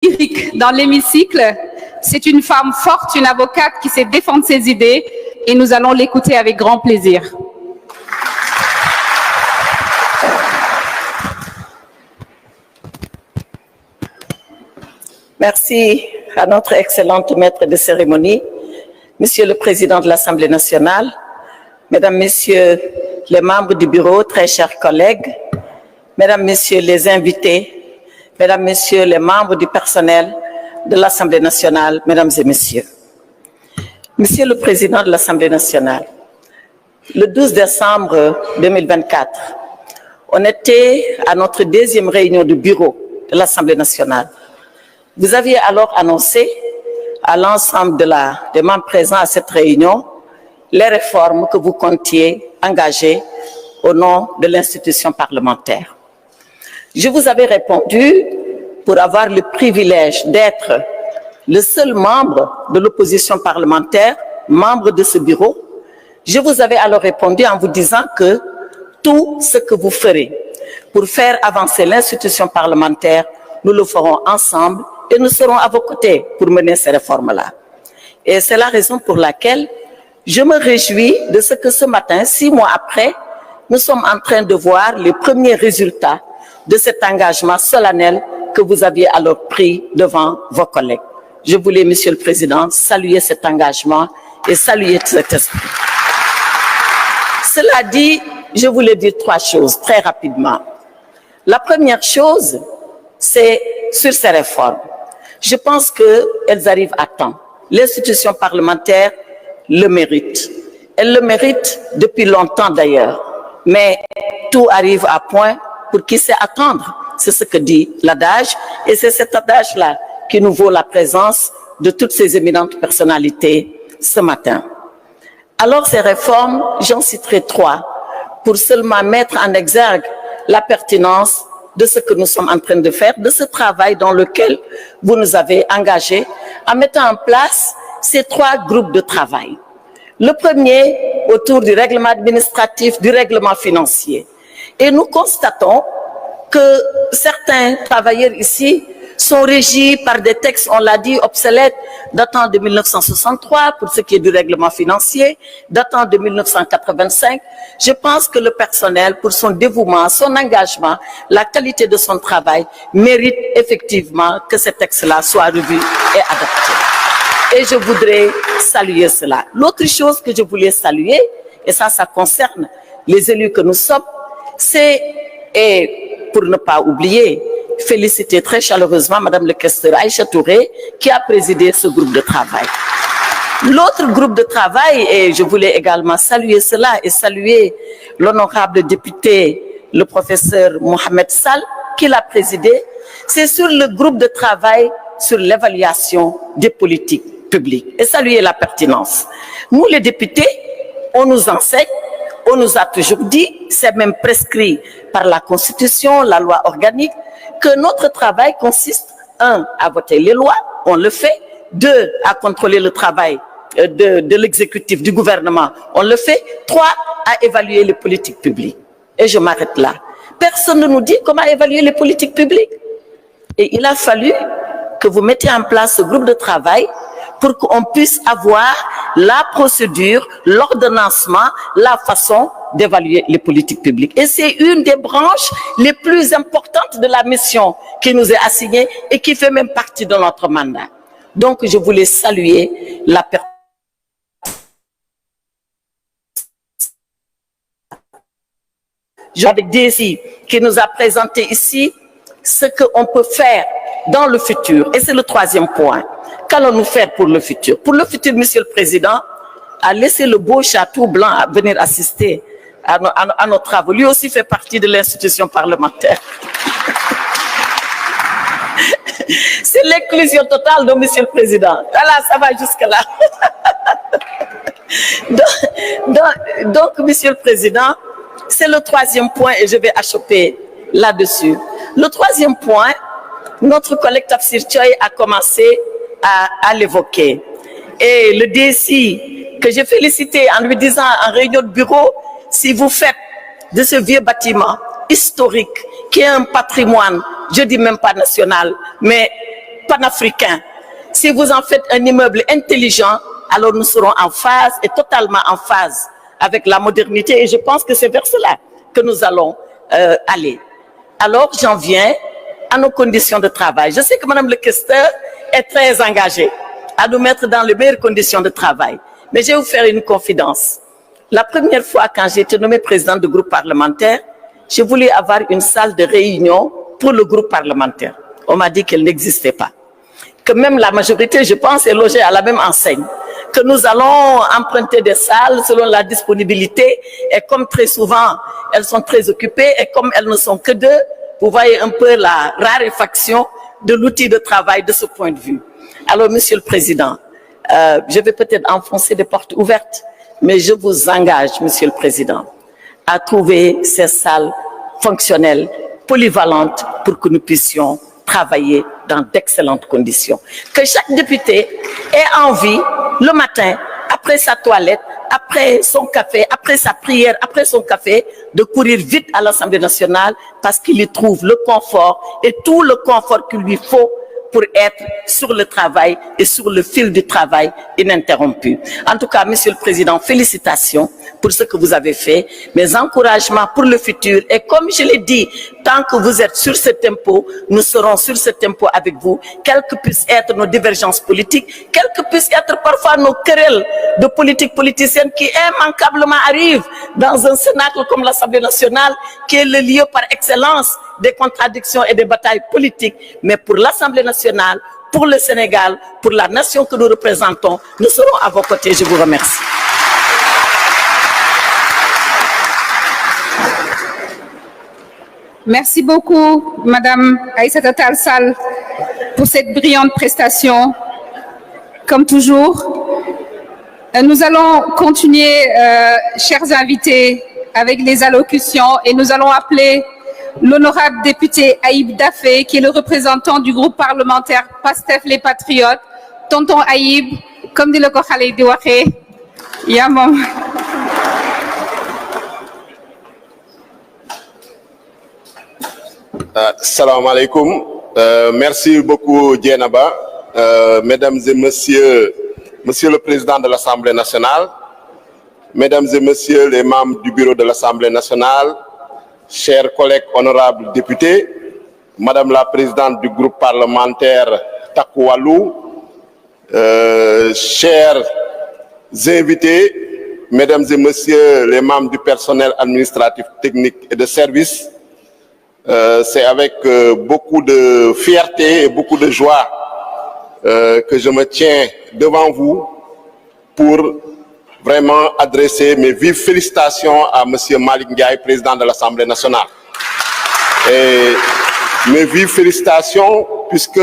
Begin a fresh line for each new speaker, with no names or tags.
lyrique dans l'hémicycle. C'est une femme forte, une avocate qui sait défendre ses idées et nous allons l'écouter avec grand plaisir.
Merci à notre excellente maître de cérémonie, Monsieur le Président de l'Assemblée nationale, Mesdames, Messieurs les membres du bureau, très chers collègues, Mesdames, Messieurs les invités, Mesdames, Messieurs les membres du personnel de l'Assemblée nationale, Mesdames et Messieurs. Monsieur le Président de l'Assemblée nationale, le 12 décembre 2024, on était à notre deuxième réunion du bureau de l'Assemblée nationale. Vous aviez alors annoncé à l'ensemble des membres présents à cette réunion les réformes que vous comptiez engager au nom de l'institution parlementaire. Je vous avais répondu, pour avoir le privilège d'être le seul membre de l'opposition parlementaire, membre de ce bureau, je vous avais alors répondu en vous disant que tout ce que vous ferez pour faire avancer l'institution parlementaire, nous le ferons ensemble et nous serons à vos côtés pour mener ces réformes-là. Et c'est la raison pour laquelle je me réjouis de ce que ce matin, 6 mois après, nous sommes en train de voir les premiers résultats de cet engagement solennel que vous aviez alors pris devant vos collègues. Je voulais, Monsieur le Président, saluer cet engagement et saluer cet esprit. Cela dit, je voulais dire 3 choses très rapidement. La première chose, c'est sur ces réformes. Je pense qu'elles arrivent à temps. L'institution parlementaire le mérite. Elle le mérite depuis longtemps d'ailleurs. Mais tout arrive à point pour qui sait attendre. C'est ce que dit l'adage. Et c'est cet adage-là qui nous vaut la présence de toutes ces éminentes personnalités ce matin. Alors ces réformes, j'en citerai 3 pour seulement mettre en exergue la pertinence de ce que nous sommes en train de faire, de ce travail dans lequel vous nous avez engagés en mettant en place ces 3 groupes de travail. Le premier, autour du règlement administratif, du règlement financier. Et nous constatons que certains travailleurs ici sont régis par des textes, on l'a dit, obsolètes, datant de 1963 pour ce qui est du règlement financier, datant de 1985. Je pense que le personnel, pour son dévouement, son engagement, la qualité de son travail, mérite effectivement que ces textes-là soient revus et adaptés. Et je voudrais saluer cela. L'autre chose que je voulais saluer, et ça concerne les élus que nous sommes, c'est, et pour ne pas oublier, féliciter très chaleureusement Madame le questeur Aïcha Touré qui a présidé ce groupe de travail. L'autre groupe de travail, et je voulais également saluer cela et saluer l'honorable député, le professeur Mohamed Sall, qui l'a présidé, c'est sur le groupe de travail sur l'évaluation des politiques publiques et saluer la pertinence. Nous les députés, on nous enseigne, on nous a toujours dit, c'est même prescrit par la Constitution, la loi organique, que notre travail consiste, 1, à voter les lois, on le fait, 2, à contrôler le travail de l'exécutif, du gouvernement, on le fait, 3, à évaluer les politiques publiques. Et je m'arrête là. Personne ne nous dit comment évaluer les politiques publiques. Et il a fallu que vous mettiez en place ce groupe de travail pour qu'on puisse avoir la procédure, l'ordonnancement, la façon d'évaluer les politiques publiques. Et c'est une des branches les plus importantes de la mission qui nous est assignée et qui fait même partie de notre mandat. Donc, je voulais saluer la personne avec DSI qui nous a présenté ici ce qu'on peut faire dans le futur. Et c'est le 3e point. Qu'allons-nous faire pour le futur? Pour le futur, Monsieur le Président a laissé le beau chapeau blanc à venir assister à nos travaux. Lui aussi fait partie de l'institution parlementaire. C'est l'inclusion totale de Monsieur le Président. Voilà, ça va jusque-là. Donc, Monsieur le Président, c'est le 3e point et je vais achoper là-dessus. Le 3e point, notre collègue Tafsir Thioye a commencé à l'évoquer. Et le DSI, que j'ai félicité en lui disant en réunion de bureau, si vous faites de ce vieux bâtiment historique, qui est un patrimoine, je dis même pas national, mais panafricain, si vous en faites un immeuble intelligent, alors nous serons en phase et totalement en phase avec la modernité. Et je pense que c'est vers cela que nous allons aller. Alors, j'en viens à nos conditions de travail. Je sais que Madame le questeur est très engagée à nous mettre dans les meilleures conditions de travail. Mais je vais vous faire une confidence. La première fois, quand j'ai été nommée présidente du groupe parlementaire, j'ai voulu avoir une salle de réunion pour le groupe parlementaire. On m'a dit qu'elle n'existait pas. Que même la majorité, je pense, est logée à la même enseigne. Que nous allons emprunter des salles selon la disponibilité. Et comme très souvent, elles sont très occupées et comme elles ne sont que deux, vous voyez un peu la raréfaction de l'outil de travail de ce point de vue. Alors, Monsieur le Président, je vais peut-être enfoncer des portes ouvertes, mais je vous engage, Monsieur le Président, à trouver ces salles fonctionnelles, polyvalentes, pour que nous puissions travailler dans d'excellentes conditions. Que chaque député ait envie, le matin, après sa toilette, après son café, après sa prière, après son café, de courir vite à l'Assemblée nationale parce qu'il y trouve le confort et tout le confort qu'il lui faut pour être sur le travail et sur le fil du travail ininterrompu. En tout cas, Monsieur le Président, félicitations pour ce que vous avez fait, mes encouragements pour le futur. Et comme je l'ai dit, tant que vous êtes sur ce tempo, nous serons sur ce tempo avec vous, quelles que puissent être nos divergences politiques, quelles que puissent être parfois nos querelles de politique politicienne qui immanquablement arrivent dans un cénacle comme l'Assemblée nationale, qui est le lieu par excellence des contradictions et des batailles politiques. Mais pour l'Assemblée nationale, pour le Sénégal, pour la nation que nous représentons, nous serons à vos côtés. Je vous remercie.
Merci beaucoup, Madame Aïssata Tall Sall, pour cette brillante prestation. Comme toujours, nous allons continuer, chers invités, avec les allocutions et nous allons appeler l'honorable député Aïb Dafé, qui est le représentant du groupe parlementaire PASTEF les Patriotes. Tonton Aïb, comme dit le Kokhale di waxe, yamam.
Salam alaikum. Merci beaucoup, Djenaba. Mesdames et messieurs, Monsieur le Président de l'Assemblée nationale, Mesdames et messieurs les membres du bureau de l'Assemblée nationale, chers collègues honorables députés, Madame la Présidente du groupe parlementaire Takoualou, chers invités, Mesdames et messieurs les membres du personnel administratif, technique et de service, c'est avec beaucoup de fierté et beaucoup de joie que je me tiens devant vous pour vraiment adresser mes vives félicitations à Monsieur Malick Ndiaye, président de l'Assemblée nationale. Et mes vives félicitations puisque